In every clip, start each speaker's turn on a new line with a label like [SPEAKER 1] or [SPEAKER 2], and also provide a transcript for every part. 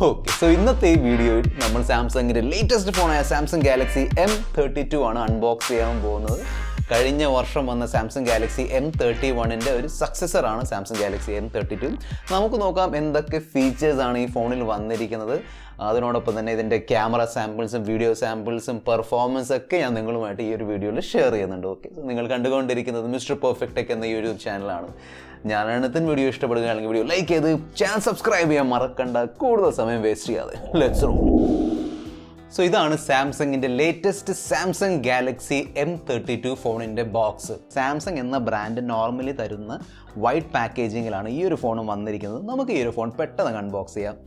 [SPEAKER 1] Okay, so ഇന്നത്തെ ഈ വീഡിയോയിൽ നമ്മൾ സാംസങ്ങിൻ്റെ ലേറ്റസ്റ്റ് ഫോണായ സാംസങ് ഗാലക്സി M32 ആണ് അൺബോക്സ് ചെയ്യാൻ പോകുന്നത്. കഴിഞ്ഞ വർഷം വന്ന സാംസങ് ഗാലക്സി M31ൻ്റെ ഒരു സക്സസറാണ് സാംസങ് ഗാലക്സി M32. നമുക്ക് നോക്കാം എന്തൊക്കെ ഫീച്ചേഴ്സാണ് ഈ ഫോണിൽ വന്നിരിക്കുന്നത്. അതിനോടൊപ്പം തന്നെ ഇതിൻ്റെ ക്യാമറ സാമ്പിൾസും വീഡിയോ സാമ്പിൾസും പെർഫോമൻസ് ഒക്കെ ഞാൻ നിങ്ങളുമായിട്ട് ഈ ഒരു വീഡിയോയിൽ ഷെയർ ചെയ്യുന്നുണ്ട്. ഓക്കെ, നിങ്ങൾ കണ്ടുകൊണ്ടിരിക്കുന്നത് മിസ്റ്റർ പെർഫെക്റ്റ് ടെക് എന്ന യൂട്യൂബ് ചാനലാണ്. ഞാനാണ് വീഡിയോ ഇഷ്ടപ്പെടുകയാണെങ്കിൽ വീഡിയോ ലൈക്ക് ചെയ്ത് ചാനൽ സബ്സ്ക്രൈബ് ചെയ്യാൻ മറക്കണ്ട. കൂടുതൽ സമയം വേസ്റ്റ് ചെയ്യാതെ ലെറ്റ്സ് റോൾ. സോ ഇതാണ് സാംസങ്ങിൻ്റെ ലേറ്റസ്റ്റ് സാംസങ് ഗാലക്സി M32 ഫോണിൻ്റെ ബോക്സ്. സാംസങ് എന്ന ബ്രാൻഡ് നോർമലി തരുന്ന വൈറ്റ് പാക്കേജിങ്ങിലാണ് ഈ ഒരു ഫോൺ വന്നിരിക്കുന്നത്. നമുക്ക് ഈ ഒരു ഫോൺ പെട്ടെന്ന് അൺബോക്സ് ചെയ്യാം.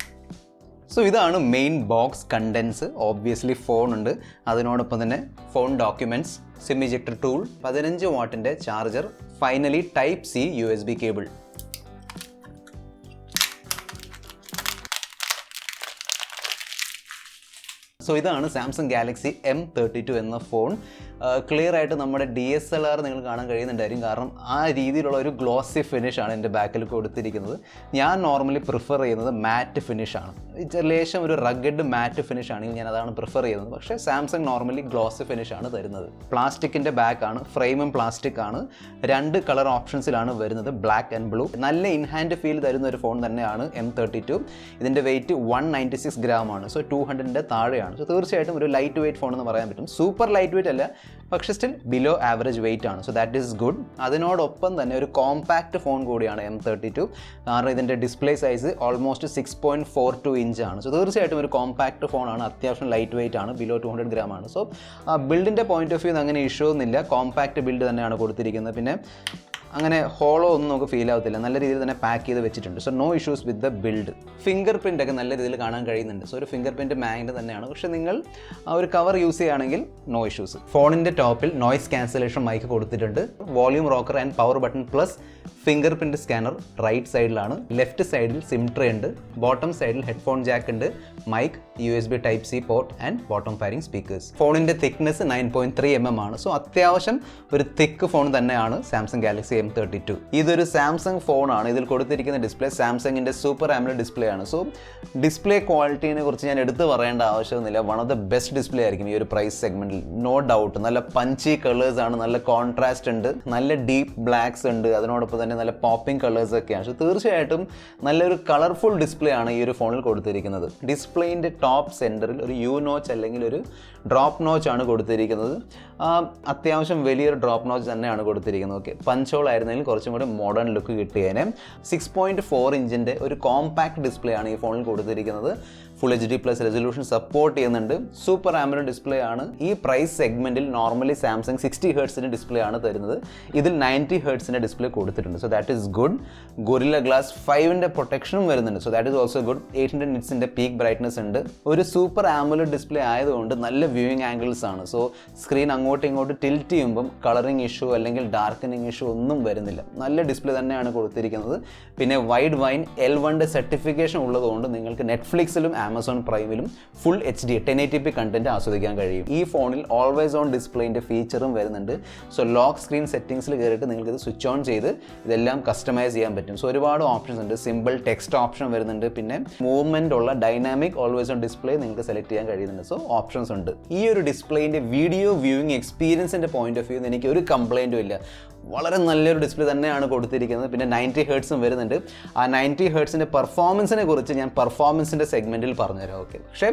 [SPEAKER 1] സോ ഇതാണ് main box contents. Obviously phone ഉണ്ട്, അതിനോടൊപ്പം തന്നെ phone documents, SIM ejector tool, 15 വാട്ടിൻ്റെ charger, finally type C USB cable. So ഇതാണ് സാംസങ് ഗാലക്സി M32 എന്ന ഫോൺ. ക്ലിയർ ആയിട്ട് നമ്മുടെ DSLR നിങ്ങൾ കാണാൻ കഴിയുന്നുണ്ടായിരിക്കും, കാരണം ആ രീതിയിലുള്ള ഒരു ഗ്ലോസി ഫിനിഷാണ് എൻ്റെ ബാക്കിൽ കൊടുത്തിരിക്കുന്നത്. ഞാൻ നോർമലി പ്രിഫർ ചെയ്യുന്നത് മാറ്റ് ഫിനിഷാണ്. ലേശം ഒരു റഗഡ് മാറ്റ് ഫിനിഷ് ആണെങ്കിൽ ഞാൻ അതാണ് പ്രിഫർ ചെയ്യുന്നത്. പക്ഷേ സാംസങ് നോർമലി ഗ്ലോസി ഫിനിഷാണ് തരുന്നത്. പ്ലാസ്റ്റിക്കിൻ്റെ ബാക്കാണ്, ഫ്രെയിമും പ്ലാസ്റ്റിക് ആണ്. 2 കളർ ഓപ്ഷൻസിലാണ് വരുന്നത്, ബ്ലാക്ക് ആൻഡ് ബ്ലൂ. നല്ല ഇൻഹാൻഡ് ഫീൽ തരുന്ന ഒരു ഫോൺ തന്നെയാണ് M32. ഇതിൻ്റെ വെയിറ്റ് 196 ഗ്രാമാണ്. സോ 200ൻ്റെ താഴെയാണ്. സോ തീർച്ചയായിട്ടും ഒരു ലൈറ്റ് വെയിറ്റ് ഫോൺ എന്ന് പറയാൻ പറ്റും. സൂപ്പർ ലൈറ്റ് വെയിറ്റ് അല്ല, പക്ഷേ സ്റ്റിൽ ബിലോ ആവറേജ് വെയിറ്റ് ആണ്. So that is good. അതിനോടൊപ്പം തന്നെ ഒരു കോമ്പാക്റ്റ് ഫോൺ കൂടിയാണ് M32, കാരണം ഇതിൻ്റെ ഡിസ്പ്ലേ സൈസ് ഓൾമോസ്റ്റ് 6.42 ഇഞ്ച് ആണ്. സോ തീർച്ചയായിട്ടും ഒരു കോമ്പാക്റ്റ് ഫോണാണ്, അത്യാവശ്യം ലൈറ്റ് വെയിറ്റ് ആണ്, ബിലോ 200 ഗ്രാം ആണ്. സോ ബിൽഡിൻ്റെ പോയിന്റ് ഓഫ് വ്യൂ അങ്ങനെ ഇഷ്യൂ ഒന്നുമില്ല, കോമ്പാക്റ്റ് ബിൽഡ് തന്നെയാണ് കൊടുത്തിരിക്കുന്നത്. പിന്നെ അങ്ങനെ ഹോളോ ഒന്നും നമുക്ക് ഫീൽ ആവത്തില്ല, നല്ല രീതിയിൽ തന്നെ പാക്ക് ചെയ്ത് വെച്ചിട്ടുണ്ട്. So no issues with the build. Finger print ഒക്കെ നല്ല രീതിയിൽ കാണാൻ കഴിയുന്നുണ്ട്. സോ ഒരു ഫിംഗർ പ്രിൻറ്റ് മാഗ്നറ്റ് തന്നെയാണ്, പക്ഷേ നിങ്ങൾ ആ ഒരു കവർ യൂസ് ചെയ്യുകയാണെങ്കിൽ നോ ഇഷ്യൂസ്. ഫോണിൻ്റെ ടോപ്പിൽ നോയ്സ് ക്യാൻസലേഷൻ മൈക്ക് കൊടുത്തിട്ടുണ്ട്. Volume rocker and power button plus finger print scanner right സൈഡിലാണ്. ലെഫ്റ്റ് സൈഡിൽ സിം ട്രേ ഉണ്ട്. ബോട്ടം സൈഡിൽ ഹെഡ്ഫോൺ ജാക്ക് ഉണ്ട്, mic, USB type C port and bottom firing speakers. ഫോണിൻ്റെ തിക്നെസ് 9.3 mm ആണ്. സോ അത്യാവശ്യം ഒരു തിക്ക് ഫോൺ തന്നെയാണ് സാംസങ് ഗാലക്സി M32. ഇതൊരു സാംസങ് ഫോണാണ്. ഇതിൽ കൊടുത്തിരിക്കുന്ന ഡിസ്പ്ലേ സാംസങ്ങിൻ്റെ സൂപ്പർ AMOLED ഡിസ്പ്ലേ ആണ്. സോ ഡിസ്പ്ലേ ക്വാളിറ്റീനെ കുറിച്ച് ഞാൻ എടുത്ത് പറയേണ്ട ആവശ്യമൊന്നുമില്ല. One of the best display ആയിരിക്കും ഈ ഒരു പ്രൈസ് സെഗ്മെൻറ്റിൽ, നോ ഡൗട്ട്. നല്ല പഞ്ചി കളേഴ്സ് ആണ്, നല്ല കോൺട്രാസ്റ്റ് ഉണ്ട്, നല്ല ഡീപ്പ് ബ്ലാക്സ് ഉണ്ട്, അതിനോടൊപ്പം തന്നെ നല്ല പോപ്പിംഗ് കളേഴ്സ് ഒക്കെയാണ്. സോ തീർച്ചയായിട്ടും നല്ലൊരു കളർഫുൾ ഡിസ്പ്ലേ ആണ് ഈ ഒരു ഫോണിൽ കൊടുത്തിരിക്കുന്നത്. ഡിസ്പ്ലേൻ്റെ ടോപ്പ് സെൻറ്ററിൽ ഒരു U നോച്ച് അല്ലെങ്കിൽ ഒരു ഡ്രോപ്പ് നോച്ച് ആണ് കൊടുത്തിരിക്കുന്നത്. അത്യാവശ്യം വലിയൊരു ഡ്രോപ്പ് നോച്ച് തന്നെയാണ് കൊടുത്തിരിക്കുന്നത്. ഓക്കെ, പഞ്ച് ഹോൾ ആയിരുന്നെങ്കിൽ കുറച്ചും കൂടി മോഡേൺ ലുക്ക് കിട്ടിയേനെ. 6.4 ഇഞ്ചിൻ്റെ ഒരു കോമ്പാക്ട് ഡിസ്പ്ലേ ആണ് ഈ ഫോണിൽ കൊടുത്തിരിക്കുന്നത്. ഫുൾ HD+ റെസൊല്യൂഷൻ സപ്പോർട്ട് ചെയ്യുന്നുണ്ട്. സൂപ്പർ AMOLED ഡിസ്പ്ലേ ആണ്. ഈ പ്രൈസ് സെഗ്മെൻറ്റിൽ നോർമലി സാംസങ് 60 ഹെർട്സിൻ്റെ ഡിസ്പ്ലേ ആണ് തരുന്നത്. ഇതിൽ 90 ഹെർട്സിൻ്റെ ഡിസ്പ്ലേ കൊടുത്തിട്ടുണ്ട്. So that is good. Gorilla glass 5ൻ്റെ പ്രൊട്ടക്ഷനും വരുന്നുണ്ട്. So that is also good. 800 നിറ്റ്സിൻ്റെ പീക്ക് ബ്രൈറ്റ്നസ് ഉണ്ട്. ഒരു സൂപ്പർ AMOLED ഡിസ്പ്ലേ ആയതുകൊണ്ട് നല്ല വ്യൂയിങ് ആംഗിൾസ് ആണ്. സോ സ്ക്രീൻ അങ്ങോട്ടും ഇങ്ങോട്ടും ടിൽറ്റ് ചെയ്യുമ്പം കളറിങ് ഇഷ്യൂ അല്ലെങ്കിൽ ഡാർക്കനിങ് ഇഷ്യൂ ഒന്നും വരുന്നില്ല. നല്ല ഡിസ്പ്ലേ തന്നെയാണ് കൊടുത്തിരിക്കുന്നത്. പിന്നെ വൈഡ് വൈൻ L1ൻ്റെ സർട്ടിഫിക്കേഷൻ ഉള്ളതുകൊണ്ട് നിങ്ങൾക്ക് നെറ്റ്ഫ്ലിക്സിലും ആമസോൺ പ്രൈമിലും ഫുൾ HD 1080p കണ്ടന്റ് ആസ്വദിക്കാൻ കഴിയും. ഈ ഫോണിൽ ഓൾവേസ് ഓൺ ഡിസ്പ്ലേൻ്റെ ഫീച്ചറും വരുന്നുണ്ട്. സോ ലോക്ക് സ്ക്രീൻ സെറ്റിംഗ്സിൽ കയറിയിട്ട് നിങ്ങൾക്ക് ഇത് സ്വിച്ച് ഓൺ ചെയ്ത് ഇതെല്ലാം കസ്റ്റമൈസ് ചെയ്യാൻ പറ്റും. സോ ഒരുപാട് ഓപ്ഷൻസ് ഉണ്ട്. സിമ്പിൾ ടെക്സ്റ്റ് ഓപ്ഷൻ വരുന്നുണ്ട്. പിന്നെ മൂവ്മെൻ്റ് ഉള്ള ഡൈനാമിക് ഓൾവേസ് ഓൺ ഡിസ്പ്ലേ നിങ്ങൾക്ക് സെലക്ട് ചെയ്യാൻ കഴിയുന്നുണ്ട്. സോ ഓപ്ഷൻസ് ഉണ്ട്. ഈ ഒരു ഡിസ്പ്ലേൻ്റെ വീഡിയോ വ്യൂയിങ് എക്സ്പീരിയൻസിൻ്റെ പോയിന്റ് ഓഫ് വ്യൂ എനിക്ക് ഒരു കംപ്ലൈൻറ്റും ഇല്ല. വളരെ നല്ലൊരു ഡിസ്പ്ലേ തന്നെയാണ് കൊടുത്തിരിക്കുന്നത്. പിന്നെ 90 ഹെർട്സും വരുന്നുണ്ട്. ആ 90 ഹെർട്സിൻ്റെ പെർഫോമൻസിനെ കുറിച്ച് ഞാൻ പെർഫോമൻസിൻ്റെ സെഗ്മെൻറ്റിൽ പറഞ്ഞുതരാം. ഓക്കെ, പക്ഷേ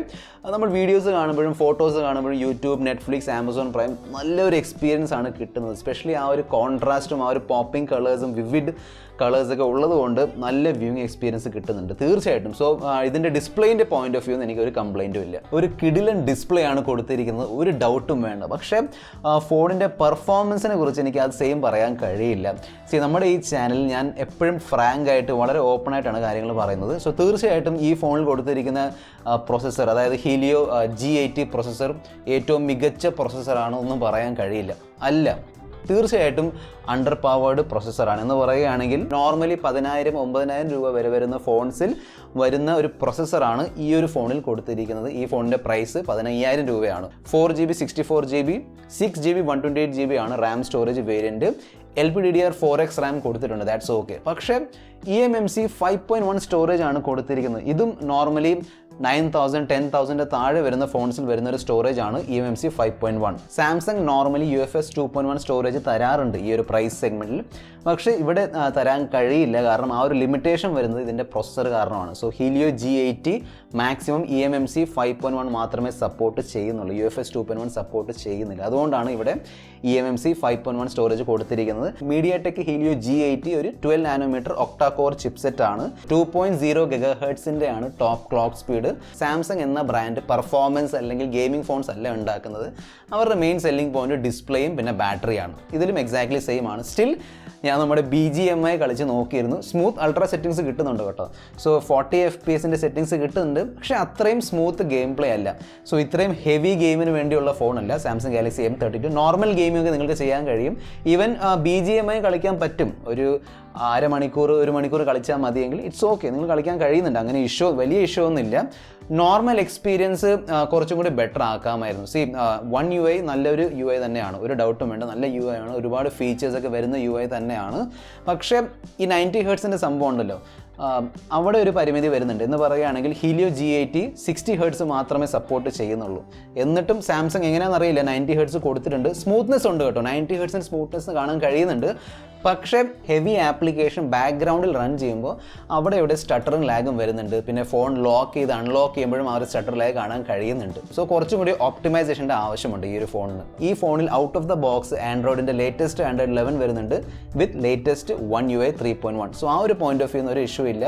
[SPEAKER 1] നമ്മൾ വീഡിയോസ് കാണുമ്പോഴും ഫോട്ടോസ് കാണുമ്പോഴും യൂട്യൂബ്, നെറ്റ്ഫ്ലിക്സ്, ആമസോൺ പ്രൈം നല്ലൊരു എക്സ്പീരിയൻസ് ആണ് കിട്ടുന്നത്. സ്പെഷ്യലി ആ ഒരു കോൺട്രാസ്റ്റും ആ ഒരു പോപ്പിംഗ് കളേഴ്സും വിവിഡ് കളേഴ്സൊക്കെ ഉള്ളതുകൊണ്ട് നല്ല വ്യൂയിങ് എക്സ്പീരിയൻസ് കിട്ടുന്നുണ്ട് തീർച്ചയായിട്ടും. സോ ഇതിൻ്റെ ഡിസ്പ്ലേൻ്റെ പോയിന്റ് ഓഫ് വ്യൂ എനിക്ക് ഒരു കംപ്ലൈൻറ്റും ഇല്ല. ഒരു കിടിലൻ ഡിസ്പ്ലേ ആണ് കൊടുത്തിരിക്കുന്നത്, ഒരു ഡൗട്ടും വേണ്ട. പക്ഷേ ഫോണിൻ്റെ പെർഫോമൻസിനെ കുറിച്ച് എനിക്ക് അത് സെയിം പറയാൻ കഴിയില്ല. നമ്മുടെ ഈ ചാനലിൽ ഞാൻ എപ്പോഴും ഫ്രാങ്ക് ആയിട്ട് വളരെ ഓപ്പൺ ആയിട്ടാണ് കാര്യങ്ങൾ പറയുന്നത്. സോ തീർച്ചയായിട്ടും ഈ ഫോണിൽ കൊടുത്തിരിക്കുന്ന പ്രോസസ്സർ, അതായത് ഹീലിയോ G80 പ്രോസസ്സർ ഏറ്റവും മികച്ച പ്രോസസ്സറാണ് ഒന്നും പറയാൻ കഴിയില്ല. അല്ല, തീർച്ചയായിട്ടും അണ്ടർ പവേർഡ് പ്രോസസ്സറാണ് എന്ന് പറയുകയാണെങ്കിൽ നോർമലി 10,000-9,000 രൂപ വരെ വരുന്ന ഫോൺസിൽ വരുന്ന ഒരു പ്രോസസ്സറാണ് ഈ ഒരു ഫോണിൽ കൊടുത്തിരിക്കുന്നത്. ഈ ഫോണിൻ്റെ പ്രൈസ് 15,000 രൂപയാണ്. 4GB 64GB 6GB 128GB ആണ് Ram storage variant. LPDDR4X Ram കൊടുത്തിട്ടുണ്ട്, ദാറ്റ്സ് ഓക്കെ. പക്ഷേ eMMC 5.1 സ്റ്റോറേജ് ആണ് കൊടുത്തിരിക്കുന്നത്. ഇതും നോർമലി 9000 10,000 താഴെ വരുന്ന ഫോൺസിൽ വരുന്ന ഒരു സ്റ്റോറേജ് ആണ് eMMC 5.1. Samsung normally UFS 2.1 storage തരാറുണ്ട് ഈ ഒരു പ്രൈസ് സെഗ്മെൻറ്റിൽ. പക്ഷേ ഇവിടെ തരാൻ കഴിയില്ല, കാരണം ആ ഒരു ലിമിറ്റേഷൻ വരുന്നത് ഇതിൻ്റെ പ്രൊസസ്സർ കാരണമാണ്. So Helio G80 maximum eMMC 5.1 മാത്രമേ സപ്പോർട്ട് ചെയ്യുന്നുള്ളൂ, UFS 2.1 സപ്പോർട്ട് ചെയ്യുന്നില്ല. അതുകൊണ്ടാണ് ഇവിടെ eMMC 5.1 സ്റ്റോറേജ് കൊടുത്തിരിക്കുന്നത്. മീഡിയാടെക് ഹീലിയോ G80 ഒരു 12 നാനോമീറ്റർ ഒക്ടാ കോർ ചിപ്സെറ്റ് ആണ്. 2.0 GHz ആണ് ടോപ്പ് ക്ലോക്ക് സ്പീഡ്. സാംസങ് എന്ന ബ്രാൻഡ് പെർഫോമൻസ് അല്ലെങ്കിൽ ഗെയിമിംഗ് ഫോൺസ് അല്ല ഉണ്ടാക്കുന്നത്. അവരുടെ മെയിൻ സെല്ലിംഗ് പോയിന്റ് ഡിസ്പ്ലേയും പിന്നെ ബാറ്ററിയാണ്. ഇതിലും എക്സാക്ട്ലി സെയിം ആണ്. സ്റ്റിൽ ഞാൻ നമ്മുടെ BGMI കളിച്ച് നോക്കിയിരുന്നു, സ്മൂത്ത് അൾട്രാ സെറ്റിംഗ്സ് കിട്ടുന്നുണ്ട് കേട്ടോ. സോ 40 FPS സെറ്റിംഗ്സ് കിട്ടുന്നുണ്ട്, പക്ഷേ അത്രയും സ്മൂത്ത് ഗെയിം പ്ലേ അല്ല. സോ ഇത്രയും ഹെവി ഗെയിമിന് വേണ്ടിയുള്ള ഫോണല്ല Samsung Galaxy M32. Normal gaming ഒക്കെ നിങ്ങൾക്ക് ചെയ്യാൻ കഴിയും. ഈവൻ BGMI കളിക്കാൻ പറ്റും. ഒരു അരമണിക്കൂർ 1 മണിക്കൂർ കളിച്ചാൽ മതിയെങ്കിൽ ഇറ്റ്സ് ഓക്കെ, നിങ്ങൾ കളിക്കാൻ കഴിയുന്നുണ്ട്. അങ്ങനെ വലിയ ഇഷ്യൂ ഒന്നുമില്ല. നോർമൽ എക്സ്പീരിയൻസ് കുറച്ചും കൂടി ബെറ്റർ ആക്കാമായിരുന്നു. One UI നല്ലൊരു UI തന്നെയാണ്, ഒരു ഡൗട്ടും വേണ്ട. നല്ല UI ആണ്, ഒരുപാട് ഫീച്ചേഴ്സൊക്കെ വരുന്ന UI തന്നെയാണ്. പക്ഷേ ഈ 90 Hz സംഭവം ഉണ്ടല്ലോ, അവിടെ ഒരു പരിമിതി വരുന്നുണ്ട്. എന്ന് പറയുകയാണെങ്കിൽ ഹീലിയോ G80 60 Hz മാത്രമേ സപ്പോർട്ട് ചെയ്യുന്നുള്ളൂ. എന്നിട്ടും സാംസങ് എങ്ങനെയാണെന്നറിയില്ല 90 Hz കൊടുത്തിട്ടുണ്ട്. സ്മൂത്ത്നെസ് ഉണ്ട് കേട്ടോ, 90 Hz സ്മൂത്ത്നെസ് കാണാൻ കഴിയുന്നുണ്ട്. പക്ഷേ ഹെവി ആപ്ലിക്കേഷൻ ബാക്ക്ഗ്രൗണ്ടിൽ റൺ ചെയ്യുമ്പോൾ അവിടെ ഇവിടെ സ്റ്റട്ടറും ലാഗും വരുന്നുണ്ട്. പിന്നെ ഫോൺ ലോക്ക് ചെയ്ത് അൺലോക്ക് ചെയ്യുമ്പോഴും ആ ഒരു സ്റ്റട്ടർ ലാഗ് കാണാൻ കഴിയുന്നുണ്ട്. സോ കുറച്ചും കൂടി ഒപ്റ്റിമൈസേഷൻ്റെ ആവശ്യമുണ്ട് ഈ ഒരു ഫോണിന്. ഈ ഫോണിൽ ഔട്ട് ഓഫ് ദ ബോക്സ് ആൻഡ്രോയിഡിൻ്റെ ലേറ്റസ്റ്റ് Android 11 വരുന്നുണ്ട് with latest One UI 3.1. So ആ ഒരു പോയിന്റ് ഓഫ് വ്യൂ ഒരു ഇഷ്യൂ ഇല്ല.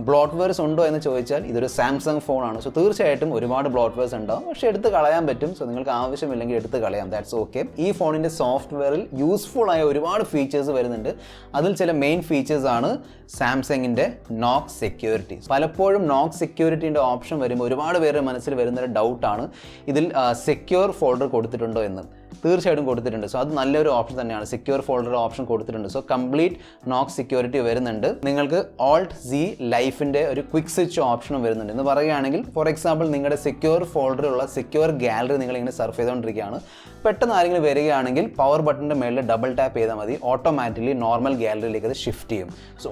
[SPEAKER 1] ബ്ലോട്ട്വെയർസ് ഉണ്ടോ എന്ന് ചോദിച്ചാൽ ഇതൊരു സാംസങ് ഫോണാണ്. സോ തീർച്ചയായിട്ടും ഒരുപാട് ബ്ലോട്ട്വെയർസ് ഉണ്ടാവും, പക്ഷേ എടുത്ത് കളയാൻ പറ്റും. സോ നിങ്ങൾക്ക് ആവശ്യമില്ലെങ്കിൽ എടുത്ത് കളയാം, ദാറ്റ്സ് ഓക്കെ. ഈ ഫോണിൻ്റെ സോഫ്റ്റ്വെയറിൽ യൂസ്ഫുൾ ആയ ഒരുപാട് ഫീച്ചേഴ്സ് വരുന്നുണ്ട്. അതിൽ ചില മെയിൻ ഫീച്ചേഴ്സ് ആണ് സാംസങ്ങിൻ്റെ നോക്ക് സെക്യൂരിറ്റി. പലപ്പോഴും നോക്ക് സെക്യൂരിറ്റീൻ്റെ ഓപ്ഷൻ വരുമ്പോൾ ഒരുപാട് പേരുടെ മനസ്സിൽ വരുന്നൊരു ഡൗട്ടാണ് ഇതിൽ സെക്യൂർ ഫോൾഡർ കൊടുത്തിട്ടുണ്ടോ എന്ന്. തീർച്ചയായിട്ടും കൊടുത്തിട്ടുണ്ട്. സോ അത് നല്ലൊരു ഓപ്ഷൻ തന്നെയാണ്, സെക്യൂർ ഫോൾഡർ ഓപ്ഷൻ കൊടുത്തിട്ടുണ്ട്. സോ കംപ്ലീറ്റ് നോക്ക് സെക്യൂരിറ്റി വരുന്നുണ്ട്. നിങ്ങൾക്ക് Alt-Z ലൈഫിൻ്റെ ഒരു ക്വിക്ക് സ്വിച്ച് ഓപ്ഷനും വരുന്നുണ്ട്. എന്ന് പറയുകയാണെങ്കിൽ ഫോർ എക്സാമ്പിൾ നിങ്ങളുടെ സെക്യൂർ ഫോൾഡറിലുള്ള സെക്യൂർ ഗാലറി നിങ്ങളിങ്ങനെ സർഫ് ചെയ്തുകൊണ്ടിരിക്കുകയാണ്. പെട്ടെന്ന് ആരെങ്കിലും വരികയാണെങ്കിൽ പവർ ബട്ടൻ്റെ മേളിൽ ഡബിൾ ടാപ്പ് ചെയ്താൽ മതി, ഓട്ടോമാറ്റിക്കലി നോർമൽ ഗാലറിയിലേക്ക് അത് ഷിഫ്റ്റ് ചെയ്യും. സോ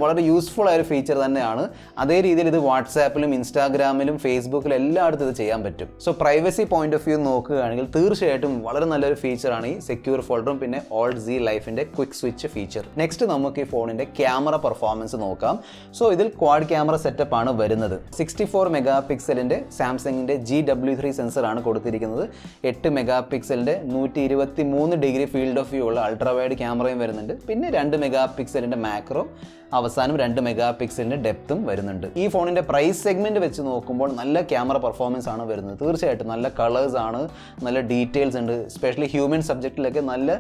[SPEAKER 1] വളരെ യൂസ്ഫുൾ ആയ ഒരു ഫീച്ചർ തന്നെയാണ്. അതേ രീതിയിൽ ഇത് വാട്സാപ്പിലും ഇൻസ്റ്റാഗ്രാമിലും ഫേസ്ബുക്കിലും എല്ലായിടത്തും ഇത് ചെയ്യാൻ പറ്റും. So privacy point of view നോക്കുകയാണെങ്കിൽ തീർച്ചയായിട്ടും വളരെ നല്ലൊരു ഫീച്ചറാണ് ഈ സെക്യൂർ ഫോൾഡറും പിന്നെ Alt-Z ലൈഫിൻ്റെ ക്വിക്ക് സ്വിച്ച് ഫീച്ചർ. നെക്സ്റ്റ് നമുക്ക് ഈ ഫോണിൻ്റെ ക്യാമറ പെർഫോമൻസ് നോക്കാം. സോ ഇതിൽ ക്വാഡ് ക്യാമറ സെറ്റപ്പ് ആണ് വരുന്നത്. 64 മെഗാ പിക്സലിൻ്റെ സാംസങ്ങിൻ്റെ GW3 സെൻസറാണ് കൊടുത്തിരിക്കുന്നത്. 8 മെഗാ പിക്സലിൻ്റെ 123 ഡിഗ്രി ഫീൽഡ് ഓഫ് വ്യൂ ഉള്ള അൾട്രാ വൈഡ് ക്യാമറയും വരുന്നുണ്ട്. പിന്നെ 2 മെഗാ പിക്സലിൻ്റെ മാക്രോ, അവസാനം 2 മെഗാ പിക്സലിൻ്റെ ഡെപ്തും വരുന്നുണ്ട്. ഈ ഫോണിൻ്റെ പ്രൈസ് സെഗ്മെൻറ്റ് വെച്ച് നോക്കുമ്പോൾ നല്ല ക്യാമറ പെർഫോമൻസ് ആണ് വരുന്നത്. തീർച്ചയായിട്ടും നല്ല കളേഴ്സ് ആണ്, നല്ല ഡീറ്റെയിൽസ് ഉണ്ട്. സ്പെഷ്യലി ഹ്യൂമൻ സബ്ജക്റ്റിലൊക്കെ നല്ല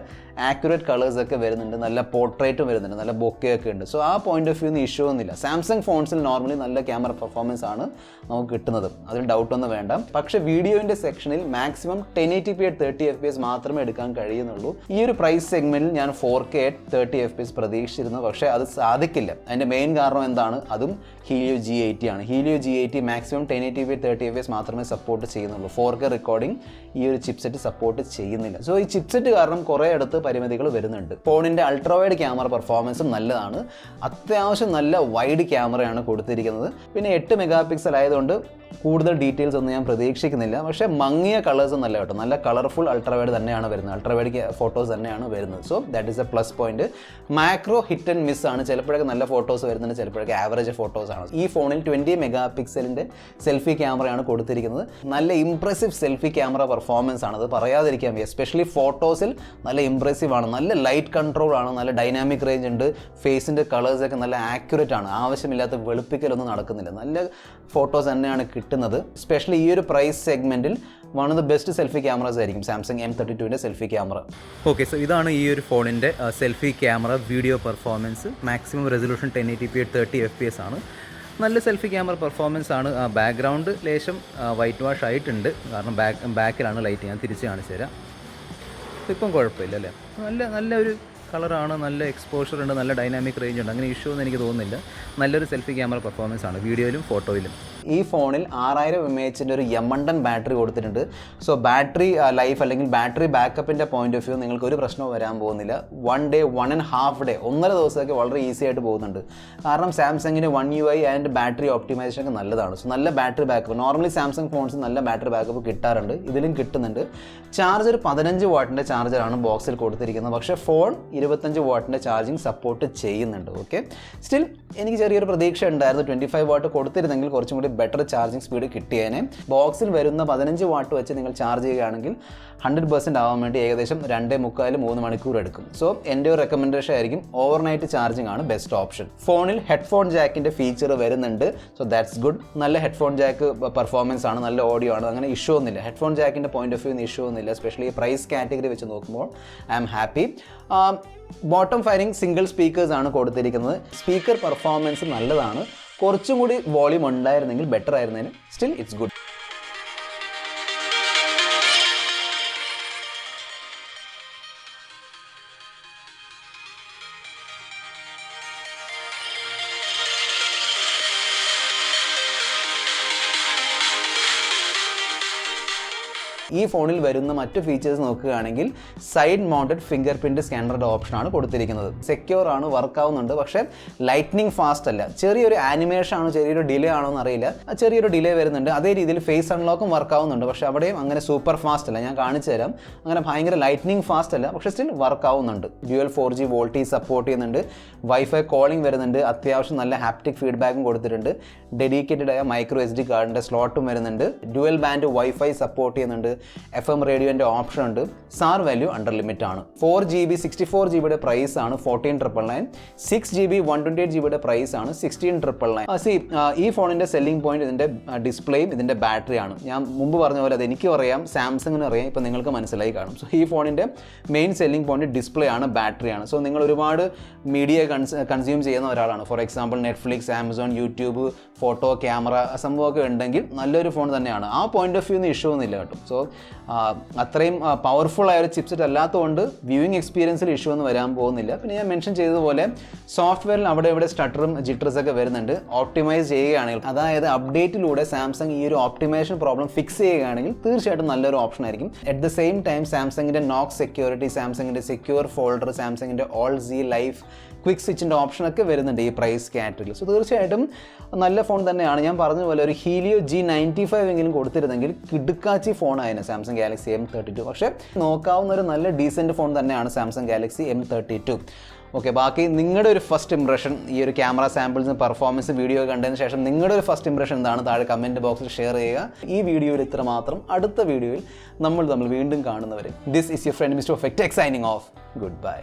[SPEAKER 1] ആക്യുറേറ്റ് കളേഴ്സൊക്കെ വരുന്നുണ്ട്, നല്ല പോർട്രേറ്റും വരുന്നുണ്ട്, നല്ല ബൊക്കെയൊക്കെ ഉണ്ട്. സോ ആ പോയിന്റ് ഓഫ് വ്യൂന്ന് ഇഷ്യൂ ഒന്നുമില്ല. സാംസങ് ഫോൺസിൽ നോർമലി നല്ല ക്യാമറ പെർഫോമൻസ് ആണ് നമുക്ക് കിട്ടുന്നത്, അതിൽ ഡൗട്ടൊന്നും വേണ്ട. പക്ഷേ വീഡിയോൻ്റെ സെക്ഷനിൽ മാക്സിമം 1080p at 30 FPS മാത്രമേ എടുക്കാൻ കഴിയുന്നുള്ളൂ. ഈ ഒരു പ്രൈസ് സെഗ്മെൻറ്റിൽ ഞാൻ 4K at 30 FPS പ്രതീക്ഷിച്ചിരുന്നു, പക്ഷേ അത് സാധിക്കില്ല. അതിൻ്റെ മെയിൻ കാരണം എന്താണ്? അതും ഹീലിയോ G80 ആണ്. Helio G80 maximum 1080p at 30 FPS മാത്രമേ സപ്പോർട്ട് ചെയ്യുന്നുള്ളൂ. 4K റെക്കോർഡിംഗ് ഈ ഒരു ചിപ്സെറ്റ് സപ്പോർട്ട് ചെയ്യുന്നില്ല. സോ ഈ ചിപ്സെറ്റ് കാരണം കുറേ അടുത്ത് പരിമിതികൾ വരുന്നുണ്ട്. ഫോണിൻ്റെ അൾട്രാ വൈഡ് ക്യാമറ പെർഫോമൻസും നല്ലതാണ്, അത്യാവശ്യം നല്ല വൈഡ് ക്യാമറയാണ് കൊടുത്തിരിക്കുന്നത്. പിന്നെ 8 മെഗാ പിക്സൽ ആയതുകൊണ്ട് കൂടുതൽ ഡീറ്റെയിൽസ് ഒന്നും ഞാൻ പ്രതീക്ഷിക്കുന്നില്ല. പക്ഷേ മങ്ങിയ കളേഴ്സ് നല്ല കേട്ടോ, നല്ല കളർഫുൾ അൾട്രാ വൈഡ് തന്നെയാണ് വരുന്നത്, അൾട്രാ വൈഡ് ഫോട്ടോസ് തന്നെയാണ് വരുന്നത്. So that is A plus point. Macro hit and miss ആണ്, ചിലപ്പോഴൊക്കെ നല്ല ഫോട്ടോസ് വരുന്നുണ്ട്, ചിലപ്പോഴൊക്കെ ആവറേജ് ഫോട്ടോസ് ആണ്. ഈ ഫോണിൽ 20 മെഗാ പിക്സലിൻ്റെ സെൽഫി ക്യാമറയാണ് കൊടുത്തിരിക്കുന്നത്. നല്ല ഇംപ്രസീവ് സെൽഫി ക്യാമറ പെർഫോമൻസ് ആണ്, അത് പറയാതിരിക്കാൻ വയ്യ. എസ്പെഷ്യലി ഫോട്ടോസിൽ നല്ല ഇംപ്രസീവ് ആണ്, നല്ല ലൈറ്റ് കൺട്രോൾ ആണ്, നല്ല ഡൈനാമിക് റേഞ്ച് ഉണ്ട്, ഫേസിൻ്റെ കളേഴ്സൊക്കെ നല്ല ആക്യുറേറ്റ് ആണ്, ആവശ്യമില്ലാത്ത വെളുപ്പിക്കലൊന്നും നടക്കുന്നില്ല, നല്ല ഫോട്ടോസ് തന്നെയാണ് കിട്ടുന്നത്. സ്പെഷ്യലി ഈ ഒരു പ്രൈസ് സെഗ്മെൻറ്റിൽ one of the best selfie cameras ആയിരിക്കും സാംസങ് M32ൻ്റെ സെൽഫി ക്യാമറ. ഓക്കെ, സോ ഇതാണ് ഈ ഒരു ഫോണിൻ്റെ selfie camera video performance. Maximum resolution 1080p at 30 FPS ആണ്. നല്ല സെൽഫി ക്യാമറ പെർഫോമൻസ് ആണ്. ബാക്ക്ഗ്രൗണ്ട് ലേശം വൈറ്റ് വാഷ് ആയിട്ടുണ്ട്, കാരണം ബാക്കിലാണ് ലൈറ്റ്. ഞാൻ തിരിച്ച് കാണിച്ചു തരാം. ഇപ്പം കുഴപ്പമില്ല അല്ലേ, നല്ലൊരു കളറാണ്, നല്ല എക്സ്പോഷർ ഉണ്ട്, നല്ല ഡൈനാമിക് റേഞ്ച് ഉണ്ട്. അങ്ങനെ ഇഷ്യൂ ഒന്നും എനിക്ക് തോന്നുന്നില്ല. നല്ലൊരു സെൽഫി ക്യാമറ പെർഫോമൻസ് ആണ് വീഡിയോയിലും ഫോട്ടോയിലും. ഈ ഫോണിൽ 6000 mAh ഒരു യമണ്ടൻ ബാറ്ററി കൊടുത്തിട്ടുണ്ട്. സോ ബാറ്ററി ലൈഫ് അല്ലെങ്കിൽ ബാറ്ററി ബാക്കപ്പിൻ്റെ പോയിന്റ് ഓഫ് വ്യൂ നിങ്ങൾക്ക് ഒരു പ്രശ്നവും വരാൻ പോകുന്നില്ല. 1 day 1.5 day 1.5 ദിവസമൊക്കെ വളരെ ഈസി ആയിട്ട് പോകുന്നുണ്ട്. കാരണം സാംസങ്ങിന് 1 UI ആൻഡ് ബാറ്ററി ഓപ്റ്റിമൈസേഷൻ ഒക്കെ നല്ലതാണ്. സോ നല്ല battery backup, normally Samsung phones നല്ല ബാറ്ററി ബാക്കപ്പ് കിട്ടാറുണ്ട്, ഇതിലും കിട്ടുന്നുണ്ട്. ചാർജർ 15 വാട്ടിൻ്റെ ചാർജറാണ് ബോക്സിൽ കൊടുത്തിരിക്കുന്നത്. പക്ഷേ ഫോൺ 25 വാട്ടിൻ്റെ ചാർജിങ് സപ്പോർട്ട് ചെയ്യുന്നുണ്ട്. ഓക്കെ, സ്റ്റിൽ എനിക്ക് ചെറിയൊരു പ്രതീക്ഷ ഉണ്ടായിരുന്നു 25 വാട്ട് കൊടുത്തിരുന്നെങ്കിൽ കുറച്ചും കൂടി ബെറ്റർ ചാർജിങ് സ്പീഡ് കിട്ടിയേനെ. ബോക്സിൽ വരുന്ന 15 വാട്ട് വെച്ച് നിങ്ങൾ ചാർജ് ചെയ്യുകയാണെങ്കിൽ 100% ആവാൻ വേണ്ടി ഏകദേശം 2.75-3 മണിക്കൂർ എടുക്കും. സോ എൻ്റെ ഒരു റെക്കമെൻഡേഷൻ ആയിരിക്കും ഓവർനൈറ്റ് ചാർജിങ് ആണ് ബെസ്റ്റ് ഓപ്ഷൻ. ഫോണിൽ ഹെഡ്ഫോൺ ജാക്കിൻ്റെ ഫീച്ചർ വരുന്നുണ്ട്. So that's good. നല്ല ഹെഡ്ഫോൺ ജാക്ക് പെർഫോമൻസ് ആണ്, നല്ല ഓഡിയോ ആണ്, അങ്ങനെ ഇഷ്യൂ ഒന്നുമില്ല. ഹെഡ്ഫോൺ ജാക്കിൻ്റെ പോയിന്റ് ഓഫ് വ്യൂ ഇഷ്യൂ ഒന്നുമില്ല. സ്പെഷ്യലി പ്രൈസ് കാറ്റഗറി വെച്ച് നോക്കുമ്പോൾ I am happy. Bottom firing single speakers ആണ് കൊടുത്തിരിക്കുന്നത്. സ്പീക്കർ പെർഫോമൻസ് നല്ലതാണ്. കുറച്ചും കൂടി വോളിയം ഉണ്ടായിരുന്നെങ്കിൽ ബെറ്റർ ആയിരുന്നതിന്. Still it's good. ഈ ഫോണിൽ വരുന്ന മറ്റ് ഫീച്ചേഴ്സ് നോക്കുകയാണെങ്കിൽ സൈഡ് മൗണ്ടഡ് ഫിംഗർ പ്രിൻറ്റ് സ്കാനറുടെ ഓപ്ഷനാണ് കൊടുത്തിരിക്കുന്നത്. സെക്യൂർ ആണ്, വർക്ക് ആവുന്നുണ്ട്. പക്ഷേ ലൈറ്റ്നിങ് ഫാസ്റ്റ് അല്ല. ചെറിയൊരു ആനിമേഷൻ ആണോ ചെറിയൊരു ഡിലേ ആണോ എന്നറിയില്ല, ചെറിയൊരു ഡിലേ വരുന്നുണ്ട്. അതേ രീതിയിൽ ഫേസ് അൺലോക്കും വർക്ക് ആവുന്നുണ്ട്. പക്ഷേ അവിടെയും അങ്ങനെ സൂപ്പർ ഫാസ്റ്റ് അല്ല. ഞാൻ കാണിച്ചു തരാം. അങ്ങനെ ഭയങ്കര ലൈറ്റ്നിങ് ഫാസ്റ്റ് അല്ല, പക്ഷേ സ്റ്റിൽ വർക്ക് ആവുന്നുണ്ട്. ഡ്യുവൽ 4G വോൾട്ടേജ് സപ്പോർട്ട് ചെയ്യുന്നുണ്ട്. വൈഫൈ കോളിംഗ് വരുന്നുണ്ട്. അത്യാവശ്യം നല്ല ഹാപ്റ്റിക് ഫീഡ്ബാക്കും കൊടുത്തിട്ടുണ്ട്. ഡെഡിക്കേറ്റഡ് ആയ മൈക്രോ SD കാർഡിൻ്റെ സ്ലോട്ടും വരുന്നുണ്ട്. ഡ്യുവൽ ബാൻഡ് വൈഫൈ സപ്പോർട്ട് ചെയ്യുന്നുണ്ട്. FM റേഡിയോൻ്റെ ഓപ്ഷൻ ഉണ്ട്. സാർ വാല്യൂ അണ്ടർ ലിമിറ്റ് ആണ്. 4GB 64GB പ്രൈസ് ആണ് 14,999. 6GB 128GB പ്രൈസ് ആണ് 16,999. ഈ ഫോണിൻ്റെ സെല്ലിംഗ് പോയിന്റ് ഇതിൻ്റെ ഡിസ്പ്ലേയും ഇതിൻ്റെ ബാറ്ററിയാണ്. ഞാൻ മുമ്പ് പറഞ്ഞ പോലെ അത് എനിക്കും അറിയാം, സാംസങ്ങിന് അറിയാം, ഇപ്പോൾ നിങ്ങൾക്ക് മനസ്സിലായി കാണും. സോ ഈ ഫോണിൻ്റെ മെയിൻ സെല്ലിംഗ് പോയിന്റ് ഡിസ്പ്ലേ ആണ്, ബാറ്ററിയാണ്. സോ നിങ്ങൾ ഒരുപാട് മീഡിയ കൺസ്യൂം ചെയ്യുന്ന ഒരാളാണ്, for example Netflix, Amazon, YouTube, photo, camera സംഭവമൊക്കെ ഉണ്ടെങ്കിൽ നല്ലൊരു ഫോൺ തന്നെയാണ്. ആ പോയിന്റ് ഓഫ് വ്യൂ ഒന്നും ഇഷ്യൂ ഒന്നുമില്ല കേട്ടോ. സോ അത്രയും പവർഫുൾ ആയ ഒരു ചിപ്സെറ്റ് അല്ലാത്തതുകൊണ്ട് വ്യൂയിങ് എക്സ്പീരിയൻസിൽ ഇഷ്യൂ ഒന്നും വരാൻ പോകുന്നില്ല. പിന്നെ ഞാൻ മെൻഷൻ ചെയ്തതുപോലെ സോഫ്റ്റ്വെയറിൽ അവിടെ ഇവിടെ സ്റ്റട്ടറും ജിറ്റേഴ്സൊക്കെ വരുന്നുണ്ട്. ഓപ്റ്റിമൈസ് ചെയ്യുകയാണെങ്കിൽ, അതായത് അപ്ഡേറ്റിലൂടെ സാംസങ് ഈ ഒരു ഓപ്റ്റിമൈസേഷൻ പ്രോബ്ലം ഫിക്സ് ചെയ്യുകയാണെങ്കിൽ തീർച്ചയായിട്ടും നല്ലൊരു ഓപ്ഷൻ ആയിരിക്കും. അറ്റ് ദ സെയിം ടൈം സാംസങ്ങിൻ്റെ നോക്ക് സെക്യൂരിറ്റി, സാംസങ്ങിൻ്റെ സെക്യൂർ ഫോൾഡർ, സാംസങ്ങിൻ്റെ ഓൾ സി ലൈഫ് ക്വിക്ക് സ്വിച്ചിൻ്റെ ഓപ്ഷനൊക്കെ വരുന്നുണ്ട് ഈ പ്രൈസ് കാറ്റഗറിയിൽ. സോ തീർച്ചയായിട്ടും നല്ല ഫോൺ തന്നെയാണ്. ഞാൻ പറഞ്ഞ പോലെ ഒരു ഹീലിയോ G95 എങ്കിലും കൊടുത്തിരുന്നെങ്കിൽ കിടുക്കാച്ചി ഫോണായിരുന്നു സാംസങ് ഗാലക്സി M32. പക്ഷേ നോക്കാവുന്ന ഒരു നല്ല ഡീസൻറ്റ് ഫോൺ തന്നെയാണ് സാംസങ് ഗാലക്സി M32. ഓക്കെ, ബാക്കി നിങ്ങളുടെ ഒരു ഫസ്റ്റ് ഇംപ്രഷൻ, ഈ ഒരു ക്യാമറ സാമ്പിൾസും പെർഫോമൻസും വീഡിയോ കണ്ടതിന് ശേഷം നിങ്ങളുടെ ഒരു ഫസ്റ്റ് ഇംപ്രഷൻ എന്താണ് താഴെ കമൻറ്റ് ബോക്സിൽ ഷെയർ ചെയ്യുക. ഈ വീഡിയോയിൽ ഇത്ര മാത്രം. അടുത്ത വീഡിയോയിൽ നമ്മൾ വീണ്ടും കാണുന്നവരെ this is your friend mister perfect tech signing off. Good bye.